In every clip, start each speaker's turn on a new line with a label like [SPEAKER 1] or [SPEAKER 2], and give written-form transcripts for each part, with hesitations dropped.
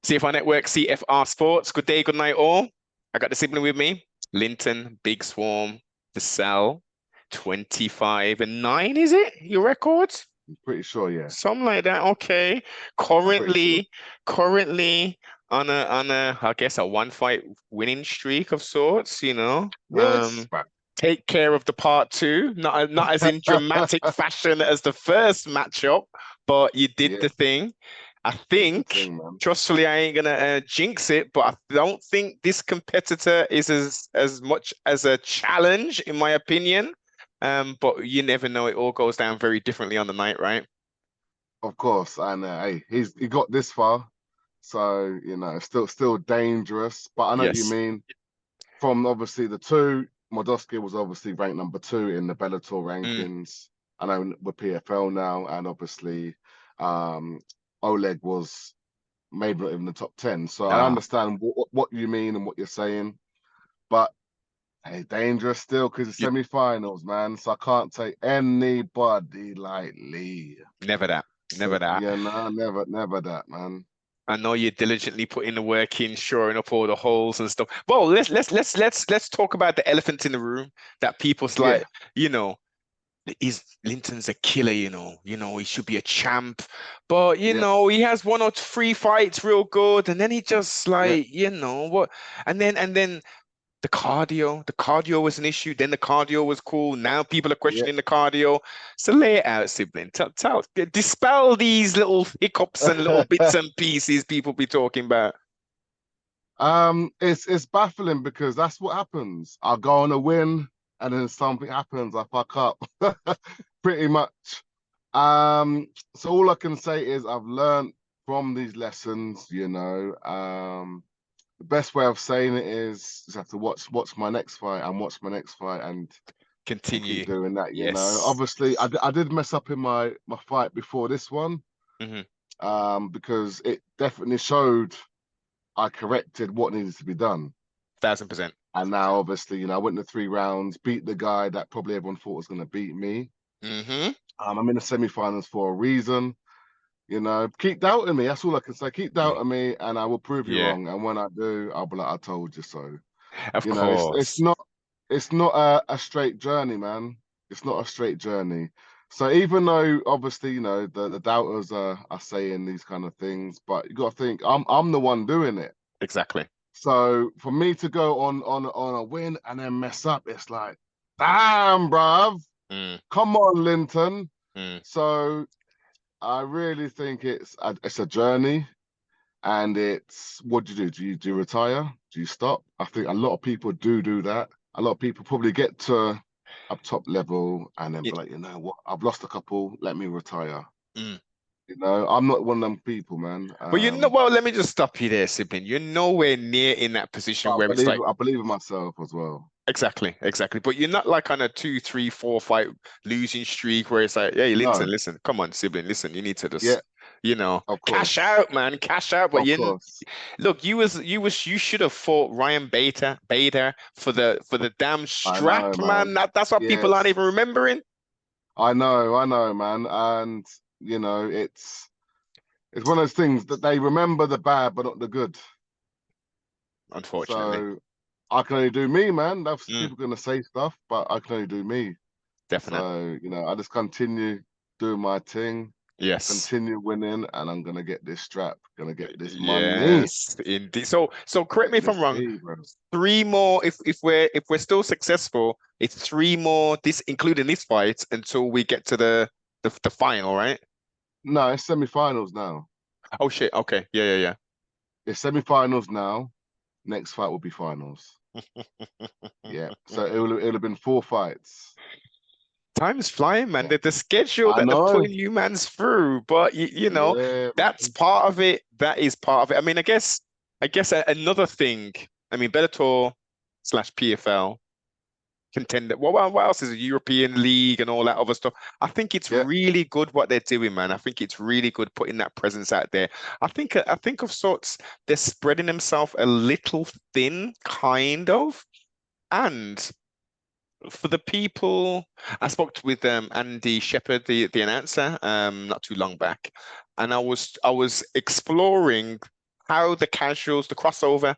[SPEAKER 1] CFR Network, CFR Sports. Good day, good night, all. I got the sibling with me. Linton, Big Swam, Vassell, 25-9, is it? Your record?
[SPEAKER 2] I'm pretty sure, yeah.
[SPEAKER 1] Something like that. Okay.
[SPEAKER 2] I'm pretty sure.
[SPEAKER 1] Currently on a I guess a one fight winning streak of sorts, you know.
[SPEAKER 2] Yes, but
[SPEAKER 1] Take care of the part two, not as in dramatic fashion as the first matchup, but you did
[SPEAKER 2] yeah,
[SPEAKER 1] the thing. I
[SPEAKER 2] did the
[SPEAKER 1] think,
[SPEAKER 2] thing, man.
[SPEAKER 1] trustfully, I ain't gonna jinx it, but I don't think this competitor is as much as a challenge, in my opinion. But you never know; it all goes down very differently on the night, right?
[SPEAKER 2] Of course, and hey, he got this far, so still dangerous. But I know what you
[SPEAKER 1] Yes.
[SPEAKER 2] mean. From obviously the two, Modoski was obviously ranked number two in the Bellator
[SPEAKER 1] Mm,
[SPEAKER 2] rankings. I know we're PFL now, and obviously, um, Oleg was maybe not even the top 10. So I
[SPEAKER 1] nah,
[SPEAKER 2] understand what you mean and what you're saying, but hey, dangerous still because it's
[SPEAKER 1] you,
[SPEAKER 2] semi-finals, man. So I can't take anybody lightly.
[SPEAKER 1] never that, never
[SPEAKER 2] So
[SPEAKER 1] that.
[SPEAKER 2] never that, man.
[SPEAKER 1] I know you're diligently putting the work in, shoring up all the holes and stuff. Well, let's talk about the elephant in the room that people's like,
[SPEAKER 2] Yeah,
[SPEAKER 1] you know, is Linton's a killer, you know. You know, he should be a champ. But
[SPEAKER 2] yeah,
[SPEAKER 1] he has one or three fights real good, and then he just
[SPEAKER 2] yeah,
[SPEAKER 1] like, what and then the cardio was an issue. Then the cardio was cool. Now people are
[SPEAKER 2] yeah.
[SPEAKER 1] questioning the cardio. So lay it out, sibling. Dispel these little hiccups and little bits and pieces people be talking about.
[SPEAKER 2] it's baffling because that's what happens. I go on a win, and then something happens. I fuck up, pretty much. So all I can say is I've learned from these lessons. The best way of saying it is just have to watch my next fight and watch my next fight and keep
[SPEAKER 1] Continue.
[SPEAKER 2] doing that.
[SPEAKER 1] Yes.
[SPEAKER 2] Obviously, I did mess up in my fight before this one,
[SPEAKER 1] Hmm.
[SPEAKER 2] because it definitely showed I corrected what needed to be done.
[SPEAKER 1] 1,000%.
[SPEAKER 2] And now, obviously, I went to 3 rounds, beat the guy that probably everyone thought was going to beat me.
[SPEAKER 1] Hmm.
[SPEAKER 2] I'm in the semi-finals for a reason. Keep doubting me. That's all I can say. Keep doubting me, and I will prove you
[SPEAKER 1] Yeah,
[SPEAKER 2] wrong. And when I do, I'll be like, I told you so.
[SPEAKER 1] of
[SPEAKER 2] It's
[SPEAKER 1] course.
[SPEAKER 2] not a straight journey, man. It's not a straight journey. So even though obviously, the doubters are saying these kind of things, but you got to think I'm the one doing it.
[SPEAKER 1] Exactly.
[SPEAKER 2] So for me to go on a win and then mess up, it's like, damn, bruv,
[SPEAKER 1] Mm,
[SPEAKER 2] come on, Linton.
[SPEAKER 1] mm.
[SPEAKER 2] So I really think it's a journey, and it's what do you do? Do you retire? Do you stop? I think a lot of people do that. A lot of people probably get to a top level and then
[SPEAKER 1] Yeah.
[SPEAKER 2] be like, you know what? I've lost a couple. Let me retire.
[SPEAKER 1] Mm.
[SPEAKER 2] I'm not one of them people, man.
[SPEAKER 1] But well, let me just stop you there, sibling. You're nowhere near in that position
[SPEAKER 2] But
[SPEAKER 1] where it's like,
[SPEAKER 2] I believe in myself as well.
[SPEAKER 1] exactly, exactly. But you're not like on a 2, 3, 4 fight losing streak where it's like, hey, Linton,
[SPEAKER 2] No,
[SPEAKER 1] listen, come on, sibling, listen, you need to
[SPEAKER 2] yeah,
[SPEAKER 1] just,
[SPEAKER 2] of
[SPEAKER 1] cash
[SPEAKER 2] course,
[SPEAKER 1] out, man, cash out. But
[SPEAKER 2] of course.
[SPEAKER 1] look, you should have fought Ryan Bader for the damn
[SPEAKER 2] I
[SPEAKER 1] strap,
[SPEAKER 2] know,
[SPEAKER 1] man.
[SPEAKER 2] man.
[SPEAKER 1] That's what people aren't
[SPEAKER 2] Yes,
[SPEAKER 1] even remembering.
[SPEAKER 2] I know, man. And it's one of those things that they remember the bad but not the good.
[SPEAKER 1] Unfortunately.
[SPEAKER 2] So I can only do me, man. That's
[SPEAKER 1] Mm,
[SPEAKER 2] people gonna say stuff, but I can only do me.
[SPEAKER 1] definite.
[SPEAKER 2] So, I just continue doing my thing,
[SPEAKER 1] Yes.
[SPEAKER 2] continue winning, and I'm gonna get this strap, gonna get this money.
[SPEAKER 1] Yes, indeed. So correct me if
[SPEAKER 2] Getting
[SPEAKER 1] I'm
[SPEAKER 2] this
[SPEAKER 1] wrong.
[SPEAKER 2] pay, bro.
[SPEAKER 1] Three more, if we're still successful, it's three more, this including this fight, until we get to the final, right?
[SPEAKER 2] No, it's semi-finals now.
[SPEAKER 1] Oh shit. Okay. Yeah.
[SPEAKER 2] It's semi-finals now. Next fight will be finals. Yeah. So it'll have been 4 fights.
[SPEAKER 1] Time is flying, man.
[SPEAKER 2] Yeah.
[SPEAKER 1] The schedule
[SPEAKER 2] I
[SPEAKER 1] that they're
[SPEAKER 2] know.
[SPEAKER 1] putting humans through, but
[SPEAKER 2] Yeah,
[SPEAKER 1] that's
[SPEAKER 2] man.
[SPEAKER 1] part of it. That is part of it. I mean, I guess another thing. I mean, Bellator slash PFL contender. What else is a European League and all that other stuff? I think it's
[SPEAKER 2] Yeah.
[SPEAKER 1] really good what they're doing, man. I think it's really good putting that presence out there. I think of sorts they're spreading themselves a little thin, kind of, and for the people, I spoke with Andy Shepherd, the announcer, not too long back, and I was exploring how the casuals, the crossover,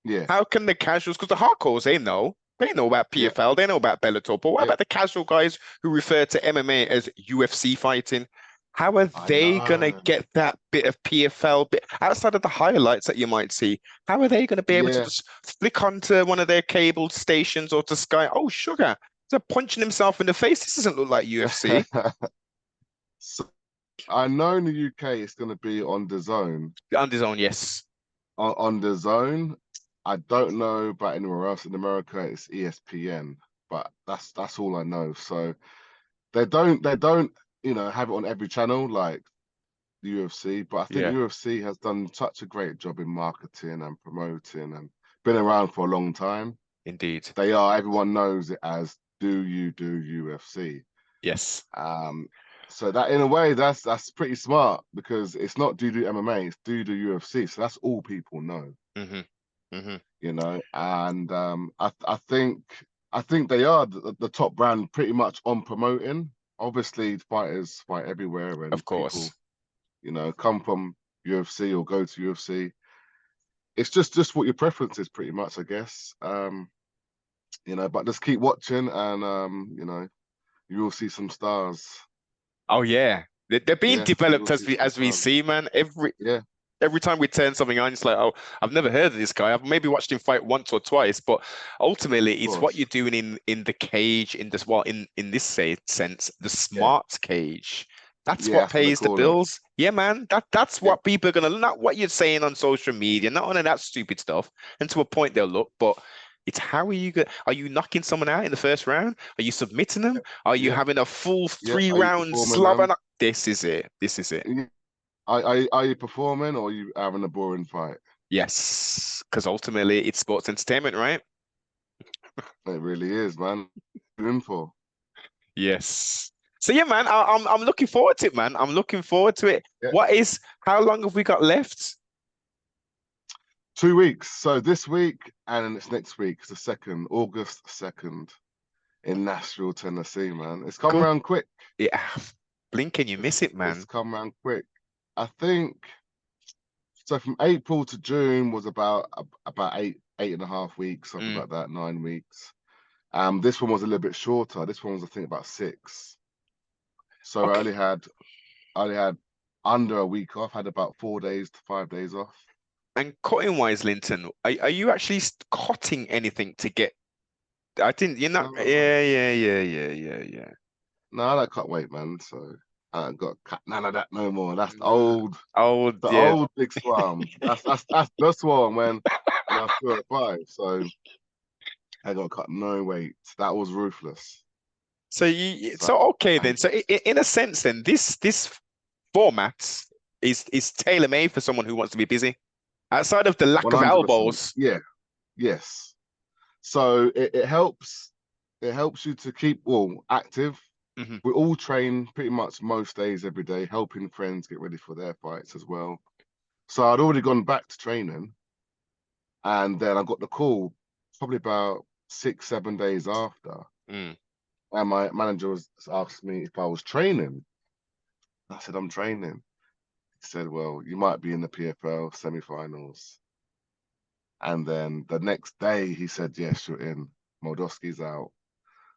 [SPEAKER 2] Yeah,
[SPEAKER 1] how can the casuals, because the hardcores, they know about
[SPEAKER 2] yeah,
[SPEAKER 1] PFL, they know about Bellator, but what
[SPEAKER 2] yeah.
[SPEAKER 1] about the casual guys who refer to MMA as UFC fighting? How are
[SPEAKER 2] I
[SPEAKER 1] they gonna
[SPEAKER 2] know.
[SPEAKER 1] get that bit of PFL bit outside of the highlights that you might see? How are they gonna be able to
[SPEAKER 2] Yeah.
[SPEAKER 1] just flick onto one of their cable stations or to Sky? Oh, sugar, they're punching himself in the face. This doesn't look like UFC.
[SPEAKER 2] So I know in the UK it's going to be on the Zone.
[SPEAKER 1] On his own, yes.
[SPEAKER 2] On the Zone, I don't know about anywhere else. In America, it's ESPN, but that's all I know. So they don't have it on every channel like the UFC. But I think
[SPEAKER 1] Yeah,
[SPEAKER 2] UFC has done such a great job in marketing and promoting and been around for a long time.
[SPEAKER 1] indeed.
[SPEAKER 2] Everyone knows it as Do You Do UFC.
[SPEAKER 1] Yes.
[SPEAKER 2] Um, so that in a way that's pretty smart because it's not Do Do MMA, it's Do Do UFC. So that's all people know,
[SPEAKER 1] hmm hmm
[SPEAKER 2] And I think they are the top brand pretty much on promoting. Obviously, fighters fight everywhere, and
[SPEAKER 1] Of
[SPEAKER 2] people,
[SPEAKER 1] course.
[SPEAKER 2] come from UFC or go to UFC. It's just what your preference is, pretty much, I guess. But just keep watching, and you will see some stars.
[SPEAKER 1] Oh yeah. They're being
[SPEAKER 2] Yeah, you will
[SPEAKER 1] developed
[SPEAKER 2] see some
[SPEAKER 1] as we
[SPEAKER 2] stars.
[SPEAKER 1] see, man.
[SPEAKER 2] Yeah,
[SPEAKER 1] Every time we turn something on, it's like, oh, I've never heard of this guy. I've maybe watched him fight once or twice, but ultimately,
[SPEAKER 2] of
[SPEAKER 1] it's what
[SPEAKER 2] course.
[SPEAKER 1] you're doing in the cage, in this well, in this sense, the
[SPEAKER 2] Yeah,
[SPEAKER 1] smart cage. That's
[SPEAKER 2] yeah,
[SPEAKER 1] what
[SPEAKER 2] that's what they
[SPEAKER 1] pays the
[SPEAKER 2] call it.
[SPEAKER 1] bills. Yeah, man. That's
[SPEAKER 2] Yeah,
[SPEAKER 1] what people are gonna not what you're saying on social media, not only that stupid stuff. And to a point they'll look, but it's how are you knocking someone out in the first round? Are you submitting them? Are you
[SPEAKER 2] yeah,
[SPEAKER 1] having a full
[SPEAKER 2] yeah.
[SPEAKER 1] three
[SPEAKER 2] Are you
[SPEAKER 1] round
[SPEAKER 2] performing
[SPEAKER 1] slobber?
[SPEAKER 2] them?
[SPEAKER 1] This is it. This is it.
[SPEAKER 2] Yeah. Are you performing or are you having a boring fight?
[SPEAKER 1] Yes, because ultimately it's sports entertainment, right?
[SPEAKER 2] It really is, man. What are you in for?
[SPEAKER 1] Yes. So yeah, man, I'm looking forward to it, man. I'm looking forward to it.
[SPEAKER 2] Yeah,
[SPEAKER 1] How long have we got left?
[SPEAKER 2] 2 weeks. So this week and then it's next week. It's the second, August 2nd in Nashville, Tennessee, man. It's come
[SPEAKER 1] Good.
[SPEAKER 2] around quick.
[SPEAKER 1] Yeah. Blink and you miss it,
[SPEAKER 2] It's
[SPEAKER 1] man.
[SPEAKER 2] come around quick. I think so. From April to June was about 8.5 weeks, something
[SPEAKER 1] Mm,
[SPEAKER 2] like that, 9 weeks. This one was a little bit shorter. This one was, I think, about 6. So I
[SPEAKER 1] okay.
[SPEAKER 2] only had under a week off. Had about 4 days to 5 days off.
[SPEAKER 1] And cutting wise, Linton, are you actually cutting anything to get? I didn't. You're not.
[SPEAKER 2] No,
[SPEAKER 1] Yeah.
[SPEAKER 2] no, I don't cut weight, man. So I ain't got to cut none of that no more. That's
[SPEAKER 1] Nah. Oh
[SPEAKER 2] the
[SPEAKER 1] dear.
[SPEAKER 2] old big Swam. That's the Swam when I was 35. So I got to cut no weight. That was ruthless. So
[SPEAKER 1] So okay
[SPEAKER 2] I,
[SPEAKER 1] then. So in a sense, then this format is tailor made for someone who wants to be busy. Outside of the lack of
[SPEAKER 2] 100%.
[SPEAKER 1] elbows.
[SPEAKER 2] Yeah. Yes. So it helps you to keep active.
[SPEAKER 1] Mhm.
[SPEAKER 2] We all train pretty much most days every day, helping friends get ready for their fights as well. So I'd already gone back to training, and then I got the call probably about 6, 7 days after,
[SPEAKER 1] Mm.
[SPEAKER 2] and my manager was asked me if I was training. I said I'm training. He said, "Well, you might be in the PFL semi-finals." And then the next day, he said, "Yes, you're in. Moldowski's out."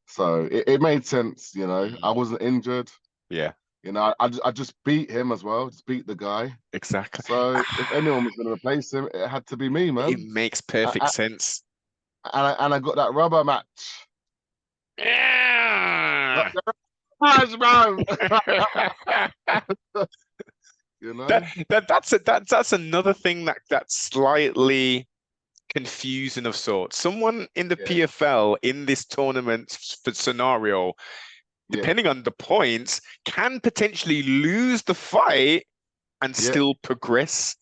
[SPEAKER 2] So it made sense. I
[SPEAKER 1] Mm.
[SPEAKER 2] wasn't injured.
[SPEAKER 1] Yeah,
[SPEAKER 2] I just beat him as well, just beat the guy.
[SPEAKER 1] exactly.
[SPEAKER 2] So if anyone was going to replace him, it had to be me,
[SPEAKER 1] It
[SPEAKER 2] man.
[SPEAKER 1] makes perfect
[SPEAKER 2] I,
[SPEAKER 1] sense.
[SPEAKER 2] and I got that rubber match.
[SPEAKER 1] Yeah.
[SPEAKER 2] Match, man. you know?
[SPEAKER 1] That's another thing that's slightly confusing of sorts. Someone in the
[SPEAKER 2] Yeah,
[SPEAKER 1] PFL in this tournament scenario,
[SPEAKER 2] yeah,
[SPEAKER 1] depending on the points, can potentially lose the fight and
[SPEAKER 2] yeah.
[SPEAKER 1] still progress.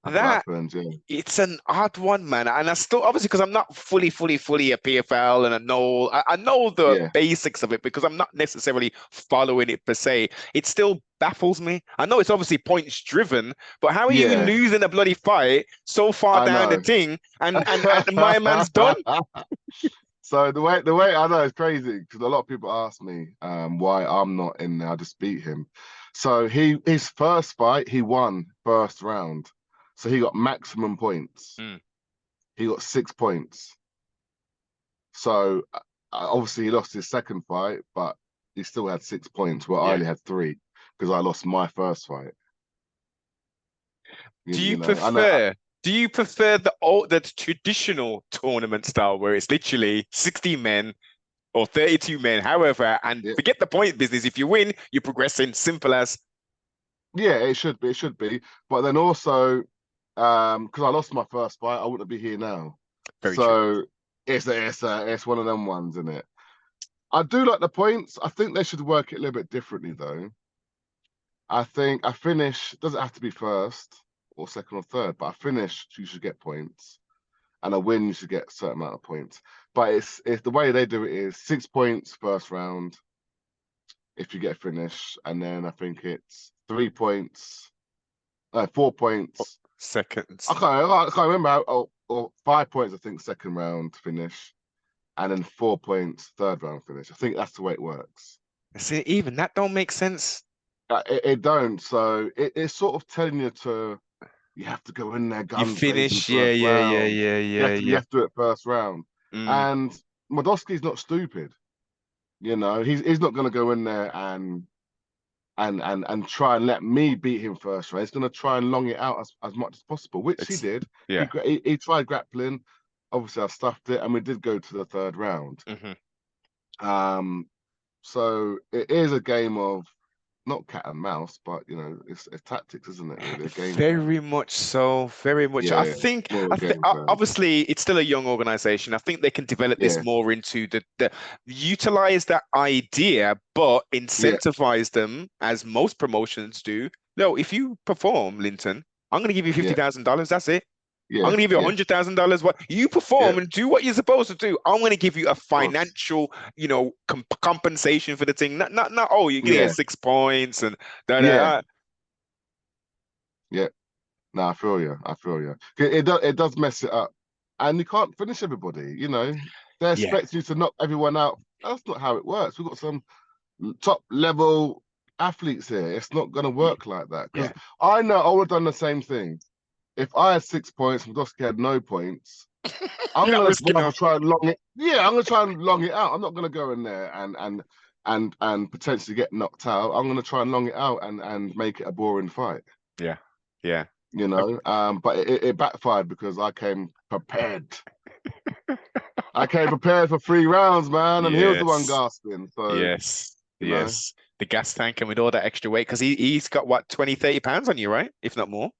[SPEAKER 2] That's what
[SPEAKER 1] That
[SPEAKER 2] happens. Yeah,
[SPEAKER 1] it's an odd one, man. And I still obviously because I'm not fully a PFL and I know the
[SPEAKER 2] yeah,
[SPEAKER 1] basics of it because I'm not necessarily following it per se. It still baffles me. I know it's obviously points driven, but how are you
[SPEAKER 2] yeah.
[SPEAKER 1] losing a bloody fight so far
[SPEAKER 2] I
[SPEAKER 1] down the
[SPEAKER 2] know.
[SPEAKER 1] thing and my man's done?
[SPEAKER 2] So the way I know it's crazy because a lot of people ask me why I'm not in there. I just beat him. So his first fight he won first round. So he got maximum points.
[SPEAKER 1] Mm.
[SPEAKER 2] He got 6 points. So obviously he lost his second fight, but he still had 6 points, where I
[SPEAKER 1] Yeah.
[SPEAKER 2] only had 3 because I lost my first fight.
[SPEAKER 1] Do you
[SPEAKER 2] You know, I know.
[SPEAKER 1] prefer do you prefer the traditional tournament style where it's literally 60 men or 32 men, however, and
[SPEAKER 2] Yeah,
[SPEAKER 1] forget the point business. If you win, you're progressing. Simple as.
[SPEAKER 2] yeah, it should be. It should be. But then also, because I lost my first fight, I wouldn't be here now.
[SPEAKER 1] Very true.
[SPEAKER 2] So it's one of them ones, isn't it? I do like the points. I think they should work it a little bit differently, though. I think a finish doesn't have to be first or second or third, but a finish you should get points, and a win you should get a certain amount of points. But it's the way they do it is 6 points first round if you get a finish, and then I think it's 3 points, 4 points.
[SPEAKER 1] Seconds.
[SPEAKER 2] I can't remember or 5 points. I think second round finish, and then 4 points third round finish. I think that's the way it works.
[SPEAKER 1] See, even that don't make sense.
[SPEAKER 2] It don't. So it's sort of telling you to you have to go in there
[SPEAKER 1] You
[SPEAKER 2] guns blazing
[SPEAKER 1] finish, yeah,
[SPEAKER 2] first
[SPEAKER 1] yeah, yeah,
[SPEAKER 2] round.
[SPEAKER 1] yeah, yeah,
[SPEAKER 2] You
[SPEAKER 1] yeah.
[SPEAKER 2] have to do it first round.
[SPEAKER 1] Mm.
[SPEAKER 2] And Modowski's not stupid. You know, he's not going to go in there and try and let me beat him first round. He's going to try and long it out as much as possible, which he
[SPEAKER 1] It's
[SPEAKER 2] did.
[SPEAKER 1] yeah.
[SPEAKER 2] He tried grappling. Obviously, I stuffed it, and we did go to the third round.
[SPEAKER 1] Hmm.
[SPEAKER 2] So it is a game of not cat and mouse, but you know, it's tactics, isn't it? Really, a game plan.
[SPEAKER 1] Very much so. Very much.
[SPEAKER 2] Yeah, more a game plan.
[SPEAKER 1] Obviously it's still a young organization. I think they can develop this
[SPEAKER 2] Yeah,
[SPEAKER 1] more into the utilize that idea, but
[SPEAKER 2] yeah,
[SPEAKER 1] incentivize them as most promotions do. No, if you perform, Linton, I'm going to give you
[SPEAKER 2] yeah,
[SPEAKER 1] $50,000. That's it. I'm
[SPEAKER 2] yeah,
[SPEAKER 1] going to give you
[SPEAKER 2] yeah,
[SPEAKER 1] $100,000. What you
[SPEAKER 2] yeah.
[SPEAKER 1] perform and do what you're supposed to do. I'm going to give you a
[SPEAKER 2] Of course.
[SPEAKER 1] financial, compensation for the thing. Not. Oh, you're getting
[SPEAKER 2] Yeah,
[SPEAKER 1] 6 points and da
[SPEAKER 2] yeah,
[SPEAKER 1] da.
[SPEAKER 2] yeah. No, I feel you. I feel you. It does mess it up, and you can't finish everybody. You know, they
[SPEAKER 1] Yeah,
[SPEAKER 2] expect you to knock everyone out. That's not how it works. We've got some top level athletes here. It's not going to work like that. Because
[SPEAKER 1] yeah.
[SPEAKER 2] I know I would have done the same thing. If I had 6 points and Dosky had no points,
[SPEAKER 1] You're
[SPEAKER 2] I'm
[SPEAKER 1] not
[SPEAKER 2] gonna
[SPEAKER 1] risking
[SPEAKER 2] rather
[SPEAKER 1] off.
[SPEAKER 2] try and long it. Yeah, I'm gonna try and long it out. I'm not gonna go in there and potentially get knocked out. I'm gonna try and long it out and make it a boring fight.
[SPEAKER 1] Yeah, yeah.
[SPEAKER 2] You
[SPEAKER 1] Uh,
[SPEAKER 2] know, but it backfired because I came prepared. I came prepared for 3 rounds, man, and he was the one
[SPEAKER 1] Yes,
[SPEAKER 2] gasping. So
[SPEAKER 1] yes,
[SPEAKER 2] you know,
[SPEAKER 1] yes. The gas tank and with all that extra weight, because he's got what, 20, 30 pounds on you, right? If not more.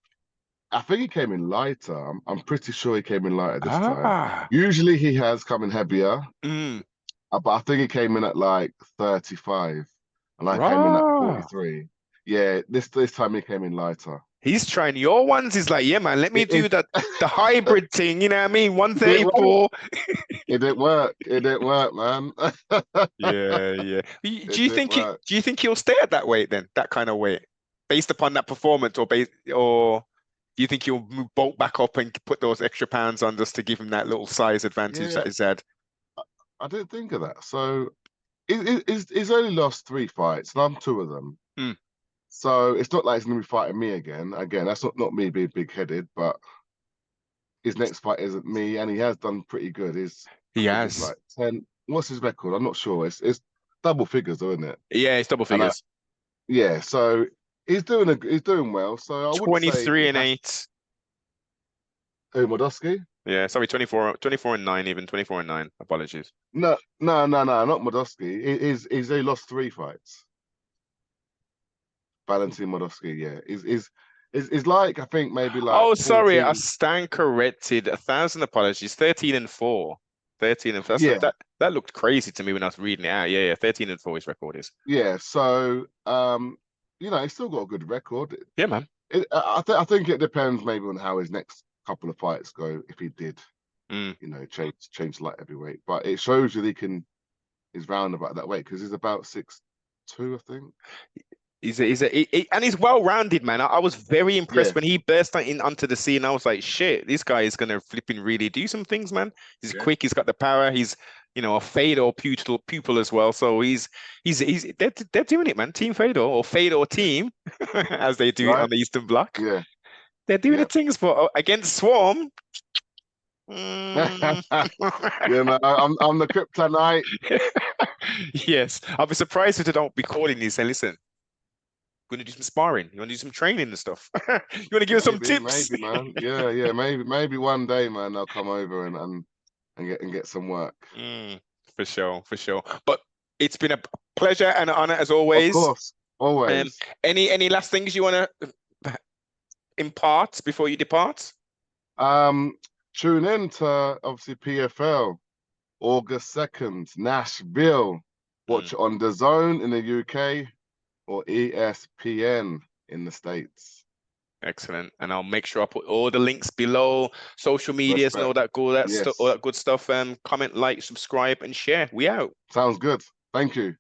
[SPEAKER 2] I think he came in lighter. I'm pretty sure he came in lighter this time.
[SPEAKER 1] Ah,
[SPEAKER 2] Usually he has come in heavier,
[SPEAKER 1] mm,
[SPEAKER 2] but I think he came in at like 35, and I came in at
[SPEAKER 1] raw.
[SPEAKER 2] 43. Yeah, this time he came in lighter.
[SPEAKER 1] He's trying your ones. He's like, yeah, man, let me
[SPEAKER 2] It
[SPEAKER 1] do
[SPEAKER 2] it,
[SPEAKER 1] the hybrid thing. You know what I mean?
[SPEAKER 2] it didn't work.
[SPEAKER 1] 134.
[SPEAKER 2] It didn't work. It didn't work, man.
[SPEAKER 1] Yeah, yeah.
[SPEAKER 2] It didn't work.
[SPEAKER 1] Do you think he'll stay at that weight then? That kind of weight, based upon that performance, or do you think he'll bulk back up and put those extra pounds on just to give him that little size advantage
[SPEAKER 2] Yeah,
[SPEAKER 1] that he's had?
[SPEAKER 2] I didn't think of that. So he's only lost 3 fights, and I'm 2 of them.
[SPEAKER 1] Hmm.
[SPEAKER 2] So it's not like he's going to be fighting me again. Again, that's not me being big headed, but his next fight isn't me, and he has done pretty good. I
[SPEAKER 1] He
[SPEAKER 2] think it's
[SPEAKER 1] has.
[SPEAKER 2] like 10. What's his record? I'm not sure. It's double figures, though, isn't it?
[SPEAKER 1] Yeah, it's double
[SPEAKER 2] And
[SPEAKER 1] figures.
[SPEAKER 2] yeah, so he's doing well. So I wouldn't say
[SPEAKER 1] 23
[SPEAKER 2] it
[SPEAKER 1] and
[SPEAKER 2] has
[SPEAKER 1] 8.
[SPEAKER 2] Modowski.
[SPEAKER 1] Yeah, sorry, 24 and 9, even 24 and 9. Apologies.
[SPEAKER 2] No, not Modowski. He's only lost 3 fights. Valentin Modowski, yeah, is like I think maybe like
[SPEAKER 1] Oh, sorry, I
[SPEAKER 2] 14.
[SPEAKER 1] stand corrected. 1,000 apologies. 13 and 4. 13 and 4.
[SPEAKER 2] Yeah,
[SPEAKER 1] That looked crazy to me when I was reading it out. Yeah, yeah. 13 and 4 his record is.
[SPEAKER 2] yeah. So you know, he's still got a good record.
[SPEAKER 1] Yeah, man.
[SPEAKER 2] I think it depends maybe on how his next couple of fights go. If he did,
[SPEAKER 1] Mm.
[SPEAKER 2] you know, change light heavyweight, but it shows that he's round about that weight because he's about 6'2", I think.
[SPEAKER 1] And he's well-rounded, man. I was very
[SPEAKER 2] Yeah,
[SPEAKER 1] impressed when he burst onto the scene. I was like, shit, this guy is gonna flipping really do some things, man. He's
[SPEAKER 2] yeah,
[SPEAKER 1] quick, he's got the power, he's a Fedor pupil as well. So they're doing it, man. Team Fedor or Fedor team, as they do it
[SPEAKER 2] right.
[SPEAKER 1] on the Eastern Bloc.
[SPEAKER 2] Yeah,
[SPEAKER 1] They're doing the
[SPEAKER 2] Yep.
[SPEAKER 1] things, but against Swarm. Mm.
[SPEAKER 2] You know, I'm the kryptonite.
[SPEAKER 1] Yes, I'll be surprised if they don't be calling you and saying, listen, we're going to do some sparring. You want to do some training and stuff? You want to give us some tips?
[SPEAKER 2] Maybe, man. Yeah, maybe one day, man, they'll come over and get some work.
[SPEAKER 1] For sure, for sure. But it's been a pleasure and an honor as
[SPEAKER 2] Of
[SPEAKER 1] always.
[SPEAKER 2] course, always.
[SPEAKER 1] Any last things you want to impart before you depart?
[SPEAKER 2] Tune in to obviously PFL, August 2nd, Nashville. Watch it on DAZN in the UK or ESPN in the States.
[SPEAKER 1] Excellent. And I'll make sure I put all the links below, social medias and all
[SPEAKER 2] Respect.
[SPEAKER 1] that good stuff, all
[SPEAKER 2] Yes.
[SPEAKER 1] that good stuff. Comment, like, subscribe, and share. We out.
[SPEAKER 2] Sounds good. Thank you.